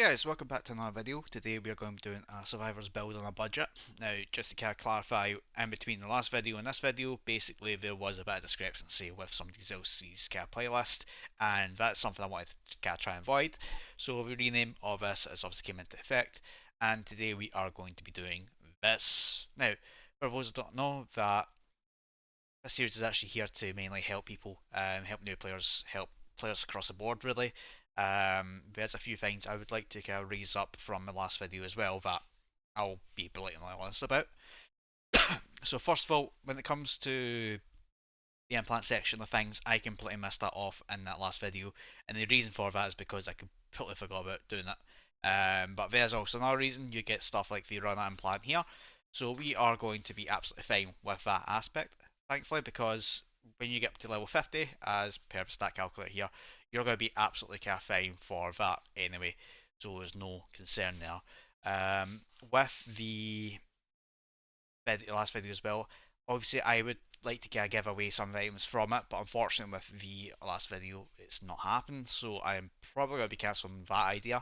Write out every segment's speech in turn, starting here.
guys, welcome back to another video. Today we are going to be doing a survivor's build on a budget. Now, just to kind of clarify, in between the last video and this video, basically there was a bit of discrepancy with somebody else's kind of playlist, and that's something I wanted to kind of try and avoid. So the rename of this has obviously came into effect, and today we are going to be doing this. Now, for those who don't know, that this series is actually here to mainly help people, help new players, help players across the board really. There's a few things I would like to kind of raise up from the last video as well that I'll be blatantly honest about. So first of all, when it comes to the implant section of things, I completely missed that off in that last video, and the reason for that is because I completely forgot about doing it. But there's also another reason. You get stuff like the runner implant here, so we are going to be absolutely fine with that aspect, thankfully, because when you get up to level 50, as per the stat calculator here, you're going to be absolutely fine for that anyway, so there's no concern there. With the last video as well, obviously I would like to give away some items from it, but unfortunately with the last video it's not happened, so I'm probably going to be cancelling that idea.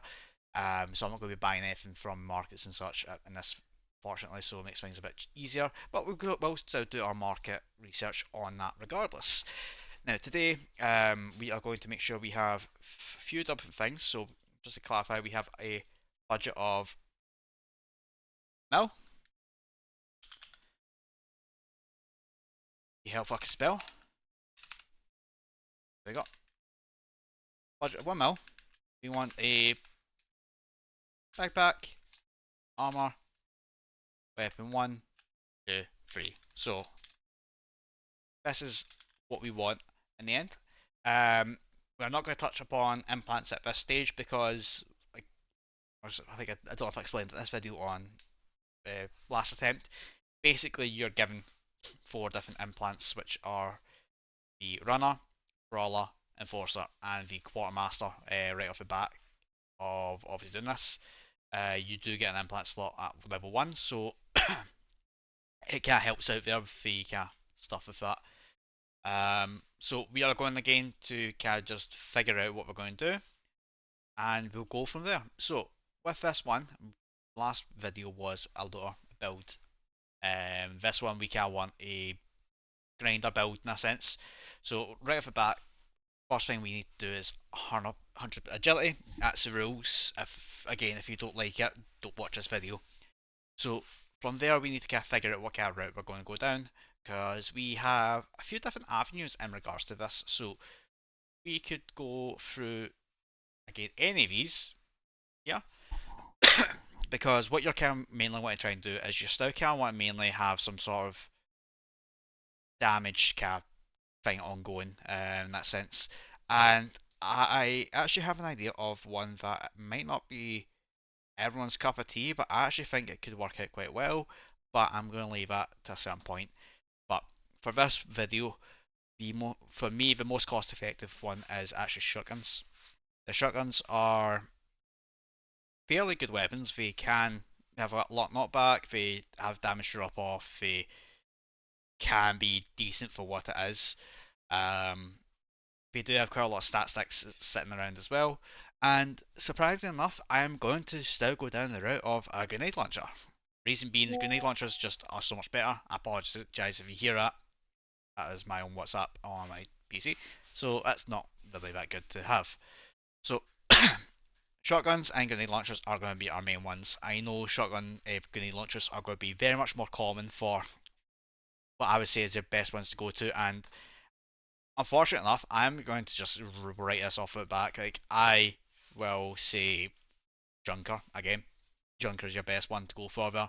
So I'm not going to be buying anything from markets and such in this, fortunately, so it makes things a bit easier. But we'll still do our market research on that regardless. Now today we are going to make sure we have a few different things. So just to clarify, we have a budget of no. The hell fucking spell. There we go. Budget of 1 mil. We want a backpack, armour, weapon 1, 2, 3. So this is what we want in the end. We're not going to touch upon implants at this stage because, like, I think I don't know if I explained in this video on last attempt. Basically, you're given 4 different implants, which are the runner, brawler, enforcer, and the quartermaster. Right off the bat of obviously doing this, you do get an implant slot at level 1, so it kind of helps out there with the kind of stuff with that. So we are going again to kind of just figure out what we're going to do, and we'll go from there. So with this one, last video was a looter build. This one we kind of want a grinder build in a sense. So right off the bat, first thing we need to do is 100 agility. That's the rules. If you don't like it, don't watch this video. So from there, we need to kind of figure out what kind of route we're going to go down, because we have a few different avenues in regards to this. So we could go through, again, any of these, yeah, because what you're kind of mainly want to try and do is you still kind of want to mainly have some sort of damage kind of thing ongoing in that sense. And I actually have an idea of one that might not be everyone's cup of tea, but I actually think it could work out quite well. But I'm going to leave that to a certain point. But for this video, for me, the most cost-effective one is actually shotguns. The shotguns are fairly good weapons. They can have a lot knockback. They have damage drop off. They can be decent for what it is. They do have quite a lot of stat sticks sitting around as well. And surprisingly enough, I am going to still go down the route of a grenade launcher. Reason being, the grenade launchers just are so much better. I apologise if you hear that. That is my own WhatsApp on my PC. So that's not really that good to have. So shotguns and grenade launchers are going to be our main ones. I know shotgun grenade launchers are going to be very much more common for what I would say is the best ones to go to, and unfortunately enough, I'm going to just write this off at the back. Like, I will say Junker again. Junker is your best one to go for there.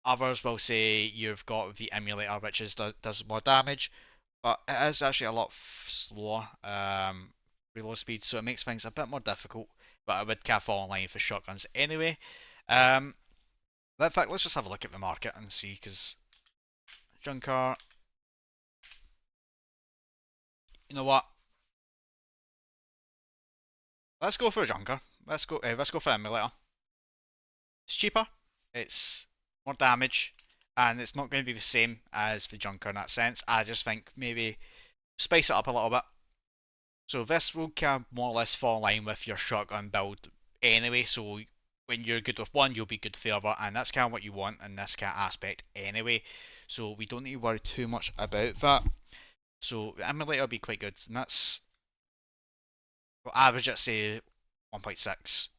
Others will say you've got the emulator, which does more damage, but it is actually a lot slower reload speed, so it makes things a bit more difficult. But I would kind of fall in line for shotguns anyway. In fact, let's just have a look at the market and see, because Junker, you know what? Let's go for a Junker. Let's go for emulator. It's cheaper, it's more damage, and it's not going to be the same as the Junker in that sense. I just think maybe spice it up a little bit. So this will kind of more or less fall in line with your shotgun build anyway, so when you're good with one, you'll be good forever, and that's kind of what you want in this kind of aspect anyway. So we don't need to worry too much about that. So the emulator will be quite good, and that's we'll average at say 1.6.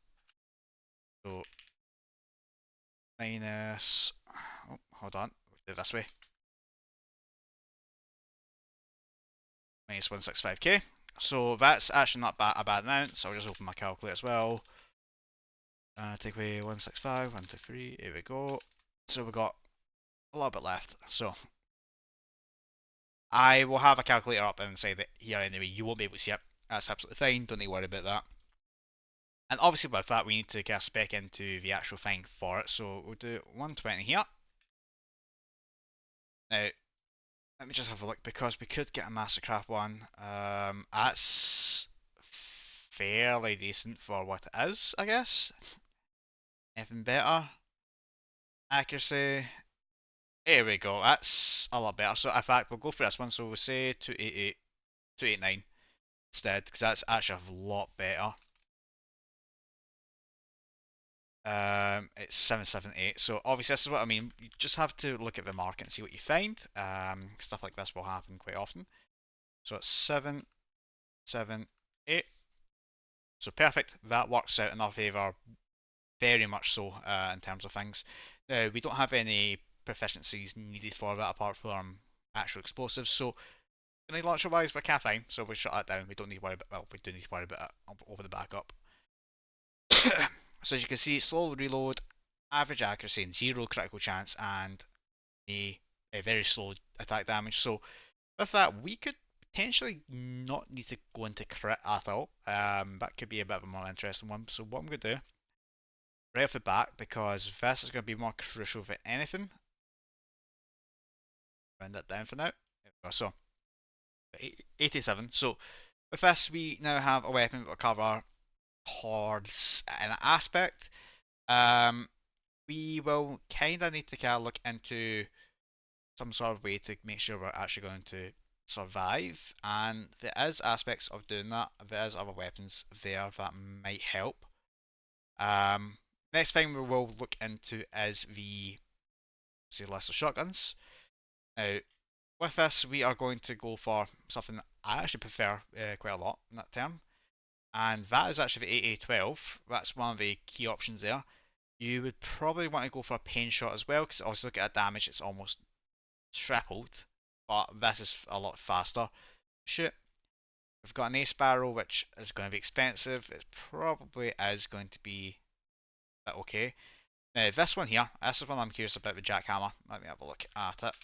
So minus, oh, hold on, we'll do it this way, minus 165k. So that's actually not a bad amount. So I'll just open my calculator as well. Take away 165, 123, here we go. So we've got a little bit left. So I will have a calculator up inside it here anyway. You won't be able to see it. That's absolutely fine. Don't need to worry about that. And obviously with that, we need to get a spec into the actual thing for it. So we'll do 120 here. Now, let me just have a look because we could get a Mastercraft one. That's fairly decent for what it is, I guess. Anything better? Accuracy. Here we go. That's a lot better. So in fact, we'll go for this one. So we'll say 288, 289 instead, because that's actually a lot better. It's 778. So obviously this is what I mean. You just have to look at the market and see what you find. Stuff like this will happen quite often. So it's 778. So perfect. That works out in our favour, very much so in terms of things. Now we don't have any proficiencies needed for that apart from actual explosives. So launcher wise, we're kind of fine. So we shut that down. We don't need to worry about. Well, we do need to worry about it over the backup. So as you can see, slow reload, average accuracy, and zero critical chance, and a very slow attack damage. So with that, we could potentially not need to go into crit at all. That could be a bit of a more interesting one. So what I'm going to do, right off the bat, because this is going to be more crucial than anything. Round that down for now. There we go. So 87. So with this, we now have a weapon that will cover hordes in an aspect. We will kind of need to kind of look into some sort of way to make sure we're actually going to survive, and there is aspects of doing that. There is other weapons there that might help. Next thing we will look into is the list of shotguns. Now, with this, we are going to go for something I actually prefer quite a lot in that term, and that is actually the AA-12. That's one of the key options there. You would probably want to go for a pain shot as well, because obviously look at that damage, it's almost tripled, but this is a lot faster. Shoot. We've got an ace barrel, which is going to be expensive. It probably is going to be okay. Now, this one here, this is one I'm curious about, the jackhammer. Let me have a look at it.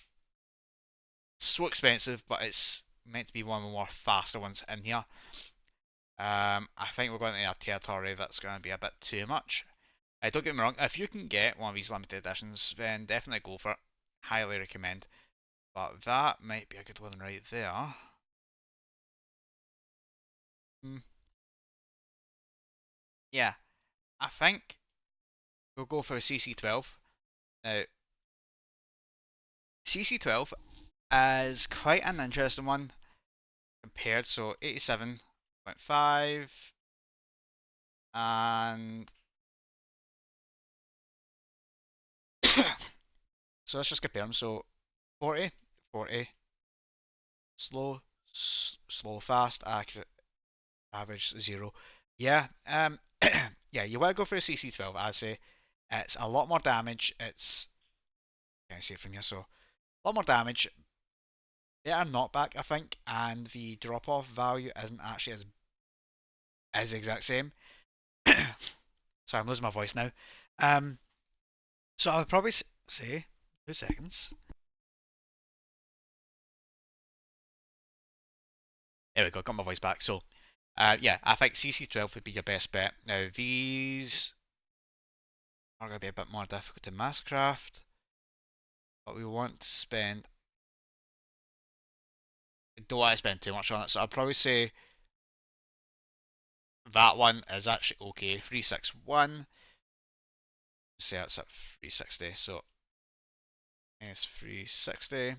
It's so expensive, but it's meant to be one of the more faster ones in here. I think we're going to a territory that's going to be a bit too much. Don't get me wrong, if you can get one of these limited editions, then definitely go for it. Highly recommend. But that might be a good one right there. Yeah, I think we'll go for a CC12. Now, CC12 is quite an interesting one compared, so 87.5 and so let's just compare them. So 40, 40, slow, slow, fast, accurate, average, 0. Yeah, yeah, you want to go for a CC12, I'd say. It's a lot more damage. It's, can I see it from here? So, a lot more damage. Better knockback, I think, and the drop-off value isn't actually as the exact same. Sorry, I'm losing my voice now. So I would probably say 2 seconds. There we go, got my voice back. So, yeah, I think CC12 would be your best bet. Now, these are going to be a bit more difficult to masscraft, but we want to spend. I don't want to spend too much on it, so I'd probably say that one is actually okay. 361. Say it's at 360, so it's 360.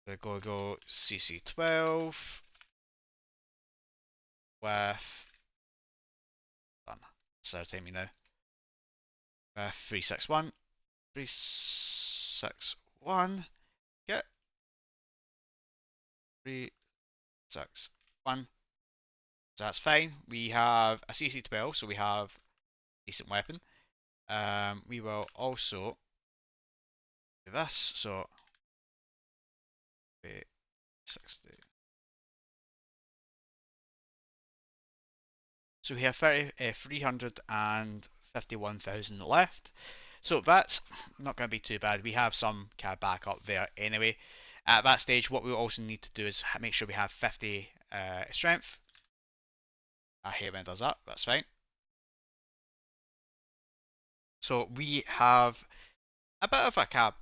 We're going to go CC12 with done. So tell me now. 361. 361. Get 361. So that's fine. We have a CC12, so we have a decent weapon. We will also do this. So 60. So we have 351,000 left. So that's not going to be too bad. We have some kind of backup there anyway. At that stage, what we also need to do is make sure we have 50 strength. I hate when it does that. That's fine. So we have a bit of a kind of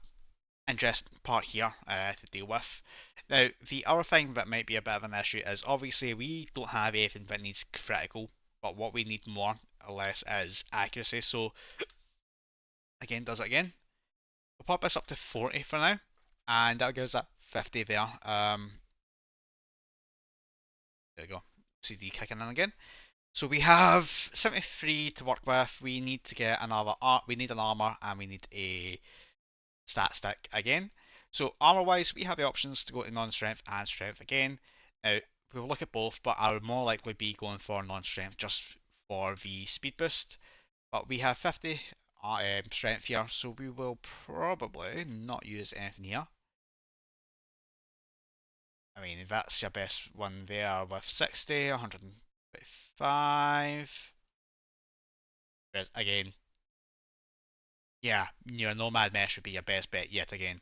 interesting part here to deal with. Now, the other thing that might be a bit of an issue is obviously we don't have anything that needs critical, but what we need more or less is accuracy. So again, does it again. We'll pop this up to 40 for now, and that gives that 50 there. There we go. CD kicking in again. So we have 73 to work with. We need to get another. We need an armor, and we need a stat stick again. So armor wise, we have the options to go to non-strength and strength again. Now we'll look at both, but I would more likely be going for non-strength just for the speed boost. But we have 50 strength here, so we will probably not use anything here. I mean, that's your best one there with 60, 125. Whereas again, yeah, your Nomad mesh would be your best bet yet again.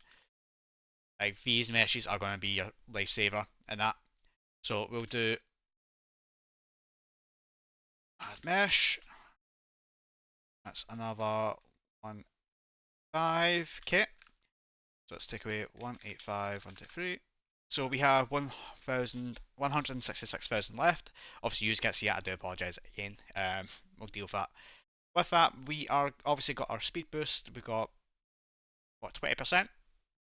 Like these meshes are going to be your lifesaver in that. So we'll do add mesh. That's another 1.5k. So let's take away 185, 123. So we have 166,000 left. Obviously, you can't see that. I do apologise again. We'll deal with that. With that, we are obviously got our speed boost. We got what 20%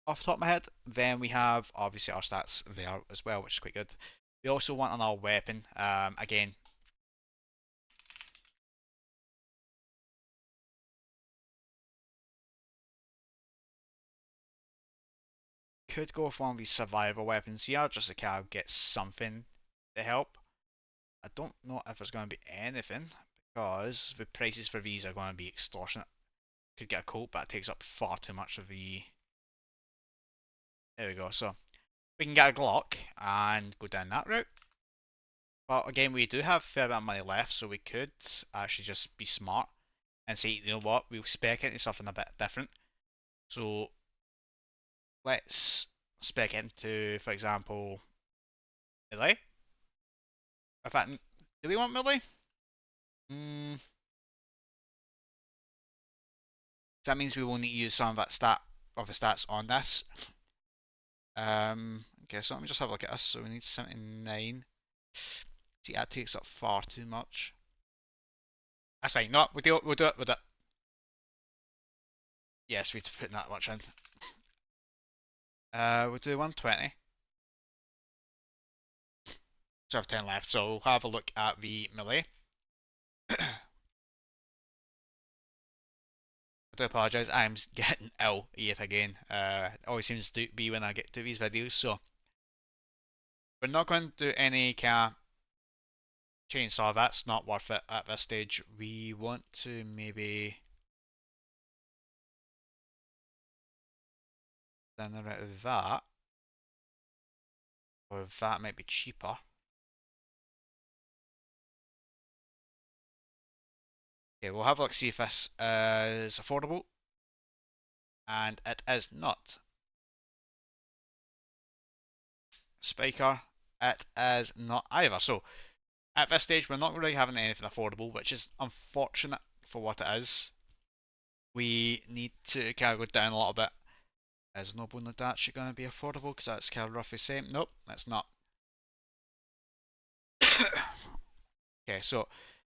off the top of my head. Then we have obviously our stats there as well, which is quite good. We also want on our weapon. Again, could go with one of these survival weapons here, just to kind of get something to help. I don't know if there's going to be anything because the prices for these are going to be extortionate. Could get a Colt, but it takes up far too much of the. There we go. So we can get a Glock and go down that route. But again, we do have a fair bit of money left, so we could actually just be smart and say, you know what, we'll spec into something a bit different. So let's spec into, for example, melee. In fact, do we want melee? Mm, that means we will need to use some of that the stats on this. Okay, so let me just have a look at this. So we need 79. See, that takes up far too much. That's fine. No, we'll do it with it. Yes, we've put that much in. We'll do 120. So I have 10 left, so we'll have a look at the melee. I do apologise, I'm getting ill yet again. It always seems to be when I get to these videos, so we're not going to do any kind of chainsaw, that's not worth it at this stage. We want to maybe down the route of that, or that might be cheaper. Okay, we'll have a look, see if this is affordable, and it is not. Spiker, it is not either. So at this stage, we're not really having anything affordable, which is unfortunate for what it is. We need to kind of go down a little bit. Is Noble Nadachi going to be affordable? Because that's kind of roughly the same. Nope, that's not. Okay, so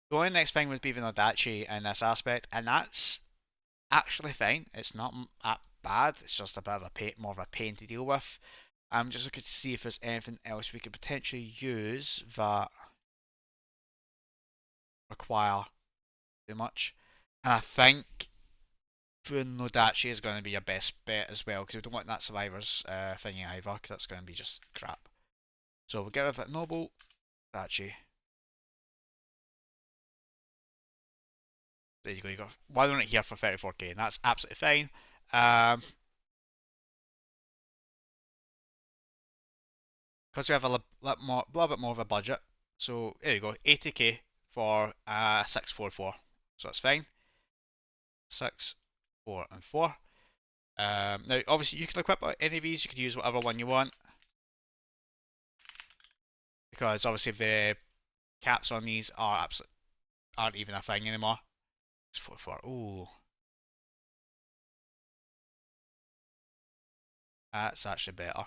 the only next thing would be the Nadachi in this aspect, and that's actually fine. It's not that bad. It's just a bit of a pain, more of a pain to deal with. I'm just looking to see if there's anything else we could potentially use that require too much. And I think Nodachi is going to be your best bet as well, because we don't want that survivors thingy either, because that's going to be just crap. So we'll get rid of that noble Dachi. There you go. You got one on it here for 34k, and that's absolutely fine. Because we have a little bit more of a budget. So there you go, 80k for 644. So that's fine. 6, 4, and 4. Now, obviously, you can equip any of these. You can use whatever one you want, because obviously the caps on these aren't even a thing anymore. 6, 4, 4. Ooh, that's actually better.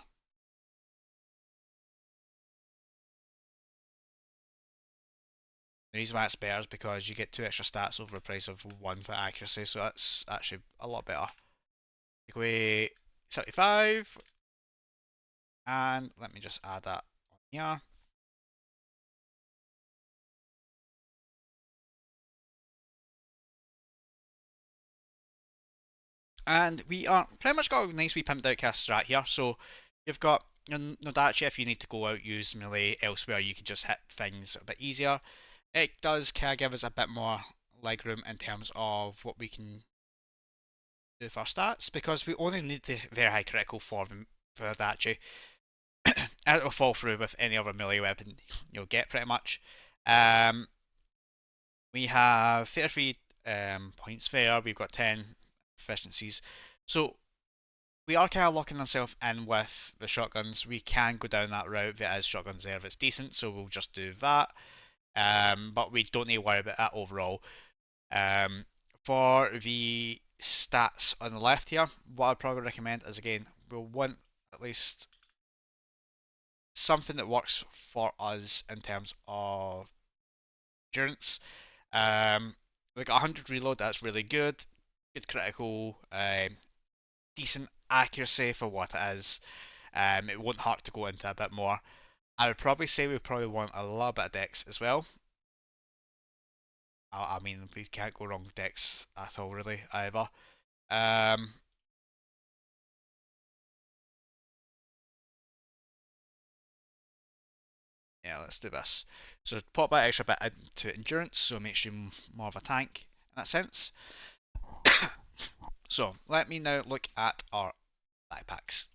The reason why it's better is because you get 2 extra stats over the price of 1 for accuracy, so that's actually a lot better. Take away 75, and let me just add that on here. And we are pretty much got a nice wee pimped out cast strat here. So you've got Nodachi. If you need to go out use melee elsewhere, you can just hit things a bit easier. It does kind of give us a bit more leg room in terms of what we can do for our stats, because we only need the very high critical for Nodachi. It will fall through with any other melee weapon you'll get pretty much. Um, we have 33 points there. We've got 10 efficiencies. So we are kind of locking ourselves in with the shotguns. We can go down that route. There is shotguns there if it's decent, so we'll just do that. But we don't need to worry about that overall. Um, for the stats on the left here, what I'd probably recommend is, again, we'll want at least something that works for us in terms of endurance. We got 100 reload, that's really good. Good critical, decent accuracy for what it is. It won't hurt to go into a bit more. I would probably say we probably want a little bit of dex as well. I mean, we can't go wrong with dex at all, really, either. Um, yeah, let's do this. So pop that extra bit into endurance, so it makes you more of a tank in that sense. So let me now look at our backpacks.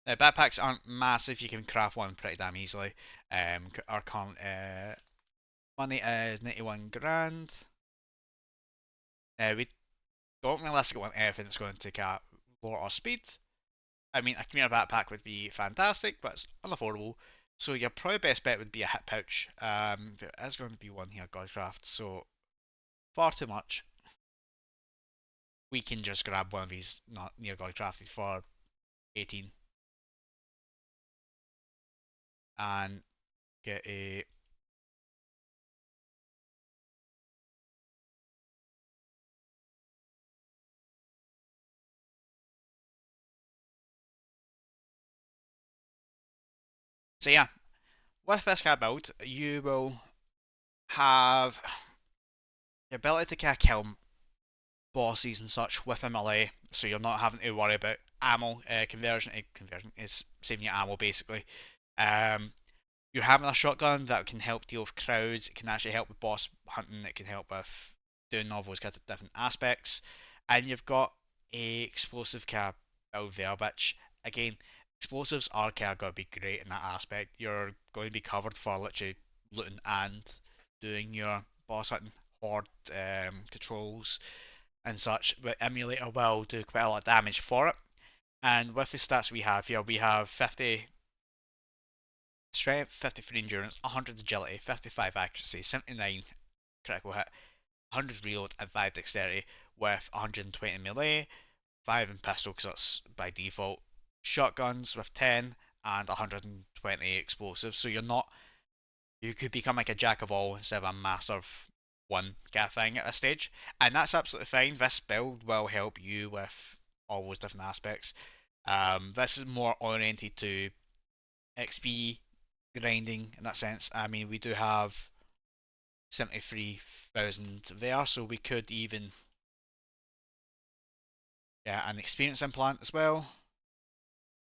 Now, backpacks aren't massive. You can craft one pretty damn easily. Our current money is 91 grand. We don't realistically want anything that's going to take a lower our speed. I mean, a commuter backpack would be fantastic, but it's unaffordable. So your probably best bet would be a hip pouch. There is going to be one here, Godcraft, so far too much. We can just grab one of these not near Godcrafted for 18 and get a. So yeah, with this kind of build, you will have the ability to kind of kill bosses and such with a melee, so you're not having to worry about ammo conversion. Conversion is saving your ammo basically. Um, you're having a shotgun that can help deal with crowds. It can actually help with boss hunting. It can help with doing all those kind of different aspects. And you've got a explosive kind of build there, which again, explosives are kind of going to be great in that aspect. You're going to be covered for literally looting and doing your boss hunting, horde controls and such. But emulator will do quite a lot of damage for it. And with the stats we have here, we have 50 strength, 53 endurance, 100 agility, 55 accuracy, 79 critical hit, 100 reload, and 5 dexterity, with 120 melee, 5 in pistol because that's by default, shotguns with 10, and 120 explosives. So you could become like a jack of all instead of a master of one kind of thing at this stage, and that's absolutely fine. This build will help you with all those different aspects. This is more oriented to XP grinding in that sense. I mean, we do have 73,000 there, so we could even get an experience implant as well.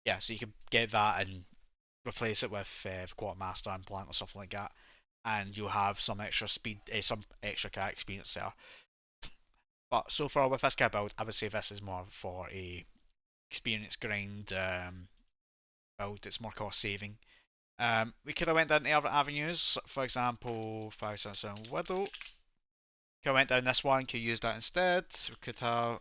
Yeah, so you could get that and replace it with the quartermaster implant or something like that, and you'll have some extra speed, some extra cat experience there. But so far with this cat build, I would say this is more for a experience grind build. It's more cost saving. We could have went down the other avenues, for example, 577 Widow. Could have went down this one, could use that instead. We could have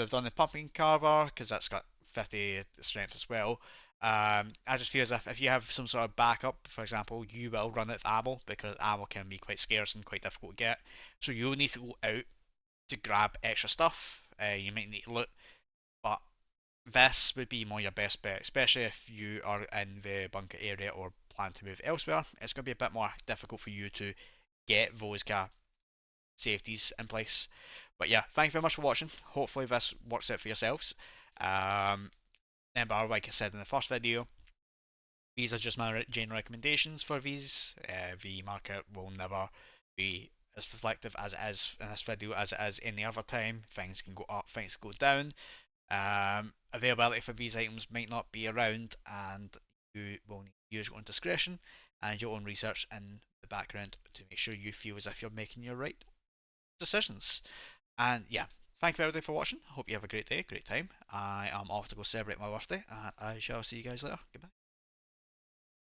done the pumpkin carver because that's got 50 strength as well. I just feel as if you have some sort of backup, for example, you will run it with ammo because ammo can be quite scarce and quite difficult to get. So you'll need to go out to grab extra stuff. You might need to loot, but this would be more your best bet, especially if you are in the bunker area or plan to move elsewhere. It's going to be a bit more difficult for you to get those kind of safeties in place. But yeah, thank you very much for watching. Hopefully this works out for yourselves. Remember, like I said in the first video, these are just my general recommendations for these. The market will never be as reflective as it is in this video as it is any other time. Things can go up, things can go down. Availability for these items might not be around, and you will need to use your own discretion and your own research in the background to make sure you feel as if you're making your right decisions. And yeah, thank you everybody for watching. Hope you have a great day, great time. I am off to go celebrate my birthday, and I shall see you guys later. Goodbye.